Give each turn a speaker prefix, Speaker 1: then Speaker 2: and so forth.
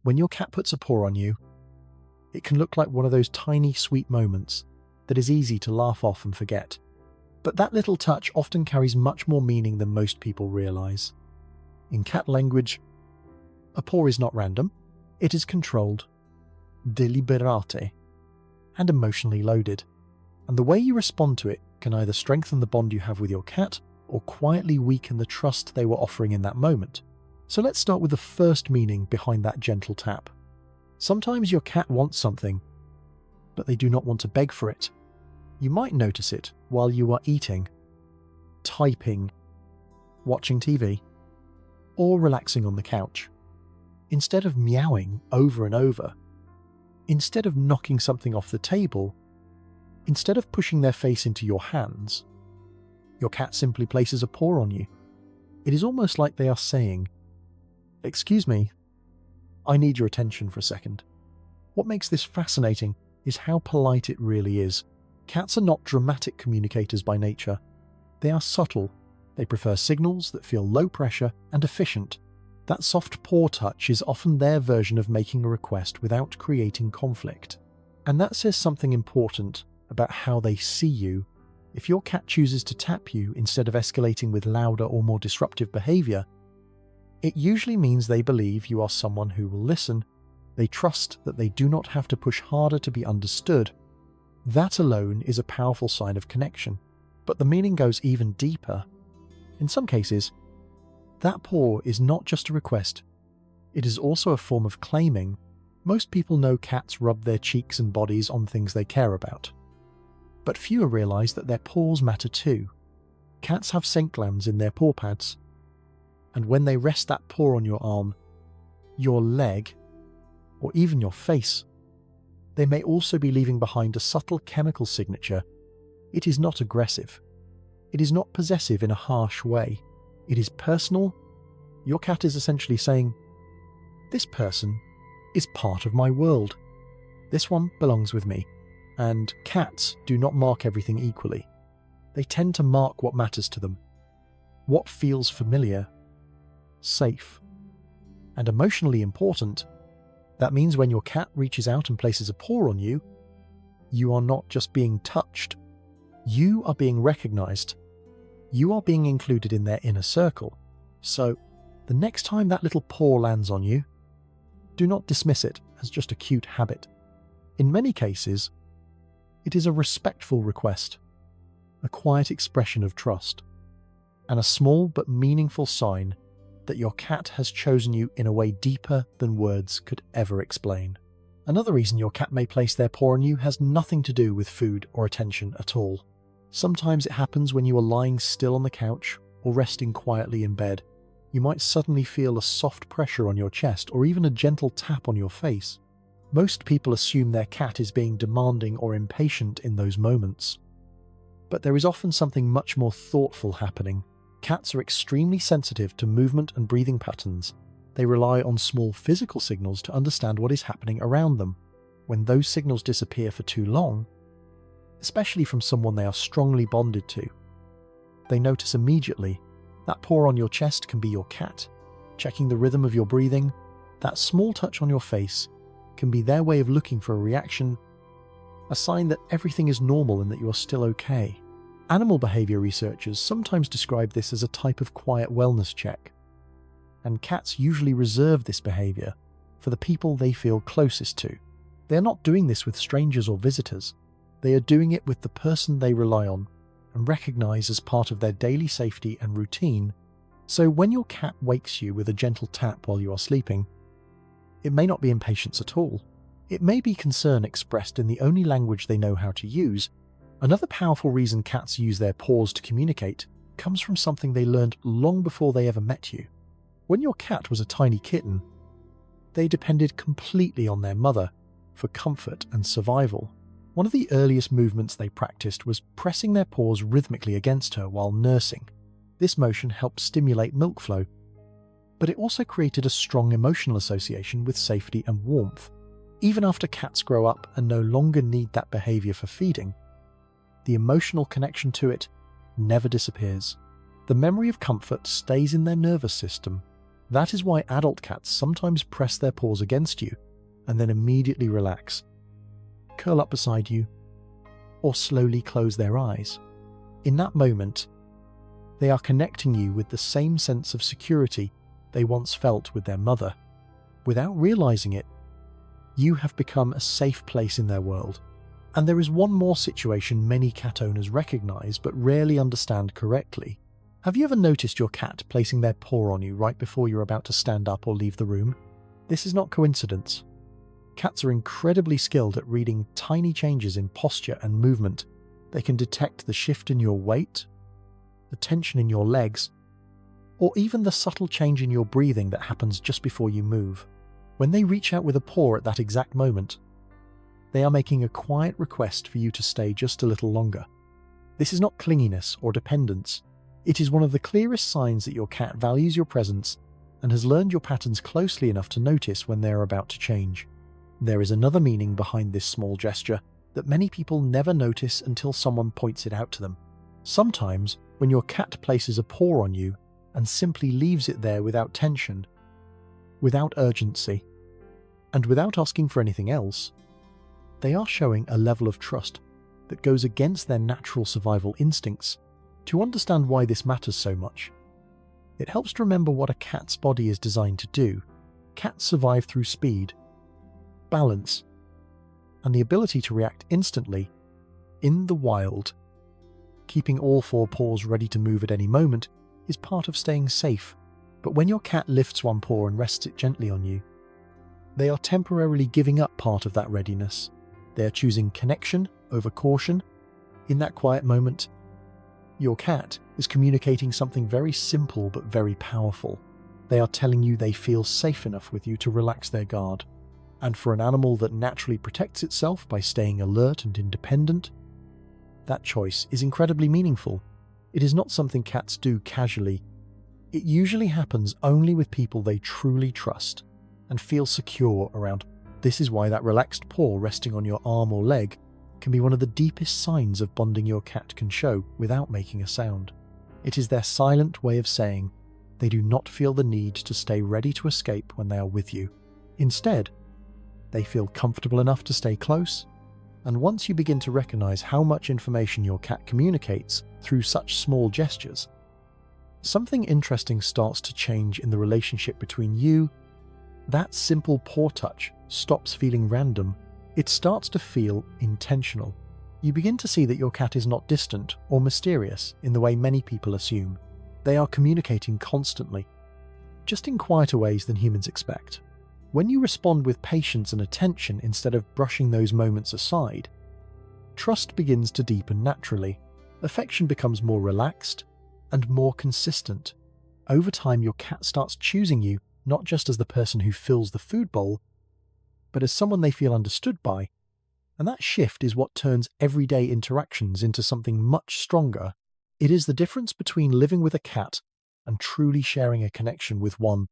Speaker 1: When your cat puts a paw on you, it can look like one of those tiny, sweet moments that is easy to laugh off and forget. But that little touch often carries much more meaning than most people realize. In cat language, a paw is not random, it is controlled, deliberate, and emotionally loaded. And the way you respond to it can either strengthen the bond you have with your cat or quietly weaken the trust they were offering in that moment. So let's start with the first meaning behind that gentle tap. Sometimes your cat wants something, but they do not want to beg for it. You might notice it while you are eating, typing, watching TV, or relaxing on the couch. Instead of meowing over and over, instead of knocking something off the table, instead of pushing their face into your hands, your cat simply places a paw on you. It is almost like they are saying, "Excuse me, I need your attention for a second." What makes this fascinating is how polite it really is. Cats are not dramatic communicators by nature. They are subtle. They prefer signals that feel low pressure and efficient. That soft paw touch is often their version of making a request without creating conflict. And that says something important about how they see you. If your cat chooses to tap you instead of escalating with louder or more disruptive behavior, it usually means they believe you are someone who will listen. They trust that they do not have to push harder to be understood. That alone is a powerful sign of connection. But the meaning goes even deeper. In some cases, that paw is not just a request. It is also a form of claiming. Most people know cats rub their cheeks and bodies on things they care about. But fewer realize that their paws matter too. Cats have scent glands in their paw pads. And when they rest that paw on your arm, your leg, or even your face, they may also be leaving behind a subtle chemical signature. It is not aggressive. It is not possessive in a harsh way. It is personal. Your cat is essentially saying, "This person is part of my world. This one belongs with me." And cats do not mark everything equally. They tend to mark what matters to them, what feels familiar, safe, and emotionally important. That means when your cat reaches out and places a paw on you, you are not just being touched. You are being recognized. You are being included in their inner circle. So, the next time that little paw lands on you, do not dismiss it as just a cute habit. In many cases, it is a respectful request, a quiet expression of trust, and a small but meaningful sign that your cat has chosen you in a way deeper than words could ever explain. Another reason your cat may place their paw on you has nothing to do with food or attention at all. Sometimes it happens when you are lying still on the couch or resting quietly in bed. You might suddenly feel a soft pressure on your chest or even a gentle tap on your face. Most people assume their cat is being demanding or impatient in those moments. But there is often something much more thoughtful happening. Cats are extremely sensitive to movement and breathing patterns. They rely on small physical signals to understand what is happening around them. When those signals disappear for too long, especially from someone they are strongly bonded to, they notice immediately. That paw on your chest can be your cat, checking the rhythm of your breathing. That small touch on your face can be their way of looking for a reaction, a sign that everything is normal and that you are still okay. Animal behavior researchers sometimes describe this as a type of quiet wellness check, and cats usually reserve this behavior for the people they feel closest to. They are not doing this with strangers or visitors. They are doing it with the person they rely on and recognize as part of their daily safety and routine. So when your cat wakes you with a gentle tap while you are sleeping, it may not be impatience at all. It may be concern expressed in the only language they know how to use. Another powerful reason cats use their paws to communicate comes from something they learned long before they ever met you. When your cat was a tiny kitten, they depended completely on their mother for comfort and survival. One of the earliest movements they practiced was pressing their paws rhythmically against her while nursing. This motion helped stimulate milk flow, but it also created a strong emotional association with safety and warmth. Even after cats grow up and no longer need that behavior for feeding, the emotional connection to it never disappears. The memory of comfort stays in their nervous system, That is why adult cats sometimes press their paws against you and then immediately relax, curl up beside you, or slowly close their eyes. In that moment, they are connecting you with the same sense of security they once felt with their mother. Without realizing it, you have become a safe place in their world. And there is one more situation many cat owners recognize but rarely understand correctly. Have you ever noticed your cat placing their paw on you right before you're about to stand up or leave the room? This is not coincidence. Cats are incredibly skilled at reading tiny changes in posture and movement. They can detect the shift in your weight, the tension in your legs, or even the subtle change in your breathing that happens just before you move. When they reach out with a paw at that exact moment, they are making a quiet request for you to stay just a little longer. This is not clinginess or dependence. It is one of the clearest signs that your cat values your presence and has learned your patterns closely enough to notice when they are about to change. There is another meaning behind this small gesture that many people never notice until someone points it out to them. Sometimes, when your cat places a paw on you and simply leaves it there without tension, without urgency, and without asking for anything else, they are showing a level of trust that goes against their natural survival instincts. To understand why this matters so much, it helps to remember what a cat's body is designed to do. Cats survive through speed, balance, and the ability to react instantly in the wild. Keeping all four paws ready to move at any moment is part of staying safe. But when your cat lifts one paw and rests it gently on you, they are temporarily giving up part of that readiness. They are choosing connection over caution. In that quiet moment, your cat is communicating something very simple but very powerful. They are telling you they feel safe enough with you to relax their guard. And for an animal that naturally protects itself by staying alert and independent, that choice is incredibly meaningful. It is not something cats do casually. It usually happens only with people they truly trust and feel secure around. This is why that relaxed paw resting on your arm or leg can be one of the deepest signs of bonding your cat can show without making a sound. It is their silent way of saying they do not feel the need to stay ready to escape when they are with you. Instead, they feel comfortable enough to stay close, and once you begin to recognize how much information your cat communicates through such small gestures, something interesting starts to change in the relationship between you. That simple paw touch stops feeling random. It starts to feel intentional. You begin to see that your cat is not distant or mysterious in the way many people assume. They are communicating constantly, just in quieter ways than humans expect. When you respond with patience and attention instead of brushing those moments aside, trust begins to deepen naturally. Affection becomes more relaxed and more consistent. Over time, your cat starts choosing you not just as the person who fills the food bowl, but as someone they feel understood by. And that shift is what turns everyday interactions into something much stronger. It is the difference between living with a cat and truly sharing a connection with one